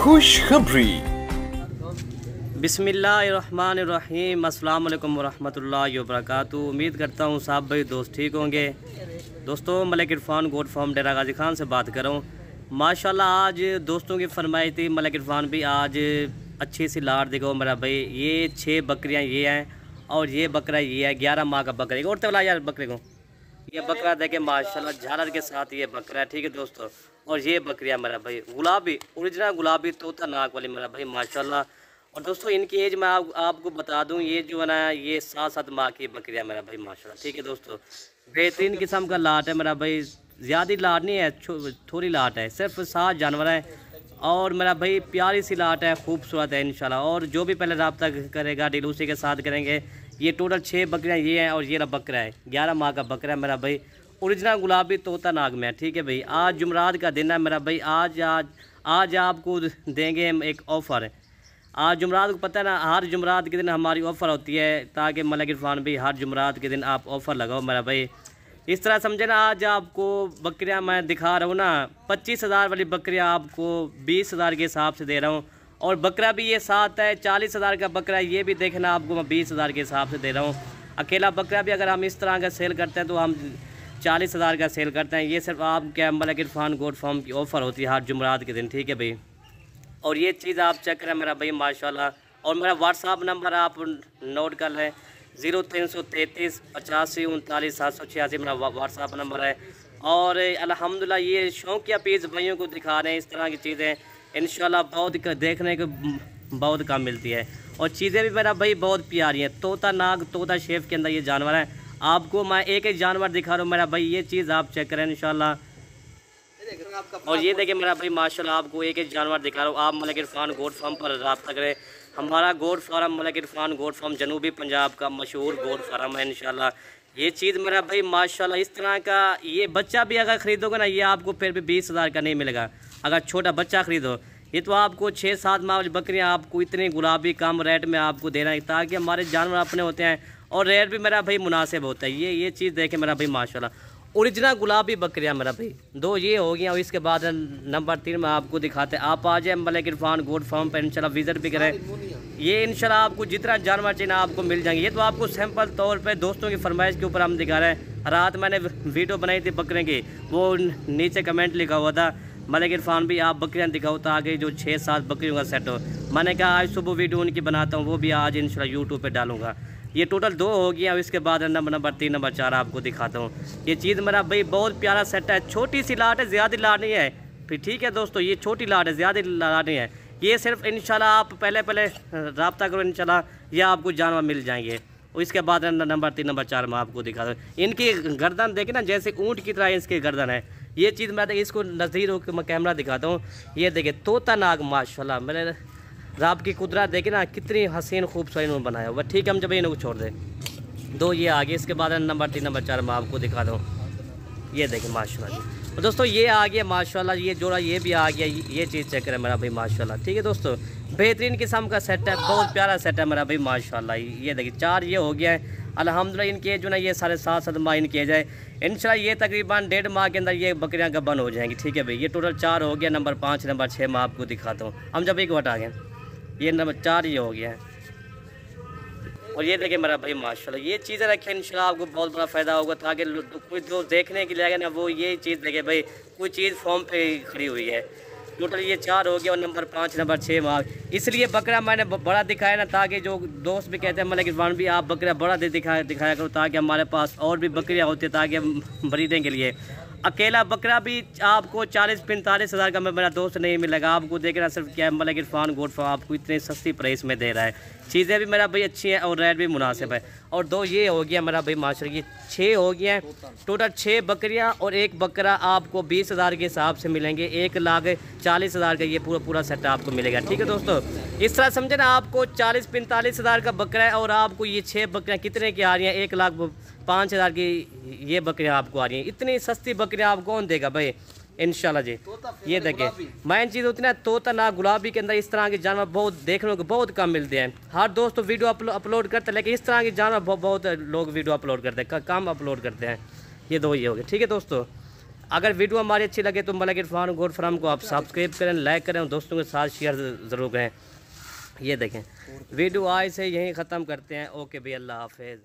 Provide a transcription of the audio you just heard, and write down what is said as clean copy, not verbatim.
खुशखबरी। बिस्मिल्लाहिर्रहमानिर्रहीम। अस्सलाम वालेकुम वरहमतुल्लाहि वबरकातुहू। उम्मीद करता हूँ साहब भाई दोस्त ठीक होंगे। दोस्तों मलिक इरफान गोट फार्म डेरा गाजी खान से बात कर रहा हूँ। माशाल्लाह आज दोस्तों की फरमाइश थी मलिक इरफान भी आज अच्छी सी लाट देखो मेरा भाई। ये 6 बकरियाँ ये हैं और ये बकरा ये है 11 माह का बकरे और तला यार बकरे को ये बकरा देखे माशाल्लाह झालर के साथ ये बकरा है। ठीक है दोस्तों, और ये बकरियाँ मेरा भाई गुलाबी ओरिजिनल गुलाबी तोता नाक वाली मेरा भाई माशाल्लाह। और दोस्तों इनकी एज मैं आपको बता दूं ये जो है ना ये 7-7 माह की बकरियाँ मेरा भाई माशाल्लाह। ठीक है दोस्तों, बेहतरीन किस्म का लाट है मेरा भाई। ज़्यादा लाट नहीं है, थोड़ी लाट है, सिर्फ 7 जानवर है और मेरा भाई प्यारी सी लाट है, खूबसूरत है इंशाल्लाह। और जो भी पहले रब्ता करेगा डील उसी के साथ करेंगे। ये टोटल 6 बकरियाँ ये हैं और ये रहा बकरा है 11 माह का बकरा है मेरा भाई। ओरिजिनल गुलाबी तोता नाग में है। ठीक है भाई, आज जुमरात का दिन है मेरा भाई। आज आपको देंगे हम एक ऑफ़र। आज जुमरात को पता है ना, हर जुमरात के दिन हमारी ऑफ़र होती है ताकि मलिक इरफान भी हर जुमरात के दिन आप ऑफ़र लगाओ मेरा भाई। इस तरह समझे ना, आज आपको बकरियां मैं दिखा रहा हूँ ना, 25,000 वाली बकरियां आपको 20,000 के हिसाब से दे रहा हूँ। और बकरा भी ये 7 है, 40,000 का बकरा ये भी देखना आपको मैं 20,000 के हिसाब से दे रहा हूँ। अकेला बकरा भी अगर हम इस तरह का सेल करते हैं तो हम 40,000 का सेल करते हैं। ये सिर्फ आपके मलिक इरफान गोट फार्म की ऑफ़र होती है हर जुमरात के दिन। ठीक है भाई, और ये चीज़ आप चेक करें मेरा भाई माशाल्लाह। और मेरा व्हाट्सअप नंबर आप नोट कर लें 0333 85 39 786 मेरा व्हाट्सअप नंबर है। और अल्हम्दुलिल्लाह ये शौकिया पीस भाइयों को दिखा रहे हैं इस तरह की चीज़ें इंशाल्लाह बहुत देखने को बहुत कम मिलती है। और चीज़ें भी मेरा भाई बहुत प्यारी हैं। तोता नाग तोता शेफ के अंदर ये जानवर है। आपको मैं एक एक जानवर दिखा रहा हूँ मेरा भाई, ये चीज़ आप चेक करें इंशाल्लाह। और ये देखिए मेरा भाई माशाल्लाह आपको एक एक जानवर दिखा रहा हूँ। आप मलिक इरफान गोट फार्म पर रब्ता करें। हमारा goat farm Malik Irfan goat farm जनूबी पंजाब का मशहूर गोट फार्म है इंशाल्लाह। ये चीज़ मेरा भाई माशाल्लाह इस तरह का ये बच्चा भी अगर ख़रीदोगे ना, ये आपको फिर भी 20,000 का नहीं मिलेगा। अगर छोटा बच्चा ख़रीदो ये तो आपको 6-7 माह वाली बकरियाँ आपको इतनी गुलाबी कम रेट में आपको देना है ताकि हमारे जानवर अपने होते हैं और रेट भी मेरा भाई मुनासिब होता है। ये चीज़ देखें मेरा भाई माशाल्लाह ओरिजिनल गुलाबी बकरियाँ मेरा भाई। 2 ये हो गया और इसके बाद नंबर 3 में आपको दिखाते हैं। आप आ जाए मलिक इरफान गोट फार्म पर इंशाल्लाह विज़िट भी करें। ये इंशाल्लाह आपको जितना जानवर चाहिए आपको मिल जाएंगे। ये तो आपको सैंपल तौर पे दोस्तों की फरमाइश के ऊपर हम दिखा रहे हैं। रात मैंने वीडियो बनाई थी बकरे की, वो नीचे कमेंट लिखा हुआ था मलिक इरफान भी आप बकरियाँ दिखाओ ताकि जो 6-7 बकरियों का सेट हो। मैंने कहा आज सुबह वीडियो उनकी बनाता हूँ, वो भी आज इंशाल्लाह यूट्यूब पर डालूँगा। ये टोटल 2 हो गया और इसके बाद नंबर 3 नंबर 4 आपको दिखाता हूँ। ये चीज़ मेरा भाई बहुत प्यारा सेट है। छोटी सी लाट है, ज़्यादा लाट नहीं है फिर। ठीक है दोस्तों, ये छोटी लाट है, ज़्यादा लाट नहीं है। ये सिर्फ इंशाल्लाह आप पहले रब्ता करो इंशाल्लाह ये आपको जानवर मिल जाएंगे। और इसके बाद नंबर 3 नंबर 4 में आपको दिखाता हूँ। इनकी गर्दन देखे ना जैसे ऊँट की तरह इसकी गर्दन है। ये चीज़ मैं इसको नज़दीक होकर मैं कैमरा दिखाता हूँ। ये देखिए तोता नाग माशाल्लाह मैंने रब की कुदरत देखे ना कितनी हसीन खूबसूरत इन्होंने बनाया हुआ। ठीक है, हम जब इनको छोड़ दें 2 ये आगे। इसके बाद नंबर 3 नंबर 4 मैं आपको दिखा दूँ। ये देखें माशाल्लाह जी। और दोस्तों ये आ गया माशाल्लाह, ये जोड़ा ये भी आ गया। ये चीज़ चेक करें मेरा भाई माशाल्लाह। ठीक है दोस्तों, बेहतरीन किस्म का सेट है, बहुत प्यारा सेट है मेरा भाई माशाल्लाह। ये देखिए 4 ये हो गया है अल्हम्दुलिल्लाह। इनकी एज जो ना ये 7.5 माह इनकी एज है इंशाल्लाह। ये तकरीबन 1.5 माह के अंदर ये बकरियाँ गबन हो जाएंगी। ठीक है भाई, ये टोटल 4 हो गया। नंबर 5 नंबर 6 मैं आपको दिखाता हूँ। हम जब एक हटा गए ये नंबर 4 ये हो गया है। और ये देखिए मेरा भाई माशाल्लाह ये चीज़ें रखें इंशाल्लाह आपको बहुत बड़ा फ़ायदा होगा ताकि कोई जो देखने के लिए आएगा ना वो ये चीज़ देखे भाई कोई चीज़ फॉर्म पे खड़ी हुई है। टोटल ये 4 हो गया और नंबर 5 नंबर 6 मार्क। इसलिए बकरा मैंने बड़ा दिखाया ना ताकि जो दोस्त भी कहते हैं मलिक इरफान भी आप बकरा बड़ा दिखाया करो ताकि हमारे पास और भी बकरियाँ होती हैं ताकि हम खरीदने के लिए। अकेला बकरा भी आपको 40-45 हज़ार का मेरा दोस्त नहीं मिलेगा। आपको देखना सिर्फ क्या मलिक इरफान गोट फार्म आपको इतनी सस्ती प्राइस में दे रहा है। चीज़ें भी मेरा भाई अच्छी हैं और रेट भी मुनासिब है। और 2 ये हो गया मेरा भाई माशाल्लाह, ये 6 हो गया हैं। टोटल 6 बकरियां और 1 बकरा आपको 20,000 के हिसाब से मिलेंगे। 1,40,000 का ये पूरा सेट आपको मिलेगा। ठीक है दोस्तों, इस तरह समझे ना, आपको 40-45 हज़ार का बकरा है और आपको ये 6 बकरियाँ कितने की आ रही हैं? 1,05,000 की ये बकरियाँ आपको आ रही हैं। इतनी सस्ती बकरियाँ आपको कौन देगा भाई इंशाल्लाह जी। ये देखें मेन चीज़ होती है ना तोता ना गुलाबी के अंदर इस तरह के जानवर बहुत देखने को बहुत कम मिलते हैं। हर दोस्त वीडियो अपलोड करते हैं लेकिन इस तरह के जानवर बहुत लोग वीडियो अपलोड करते हैं, कम अपलोड करते हैं। ये 2 ये हो गए। ठीक है दोस्तों, अगर वीडियो हमारी अच्छी लगे तो मलिक इरफान गोट फार्म को आप सब्सक्राइब करें, लाइक करें और दोस्तों के साथ शेयर ज़रूर करें। ये देखें वीडियो आज से यहीं ख़त्म करते हैं। ओके भाई, अल्लाह हाफिज़।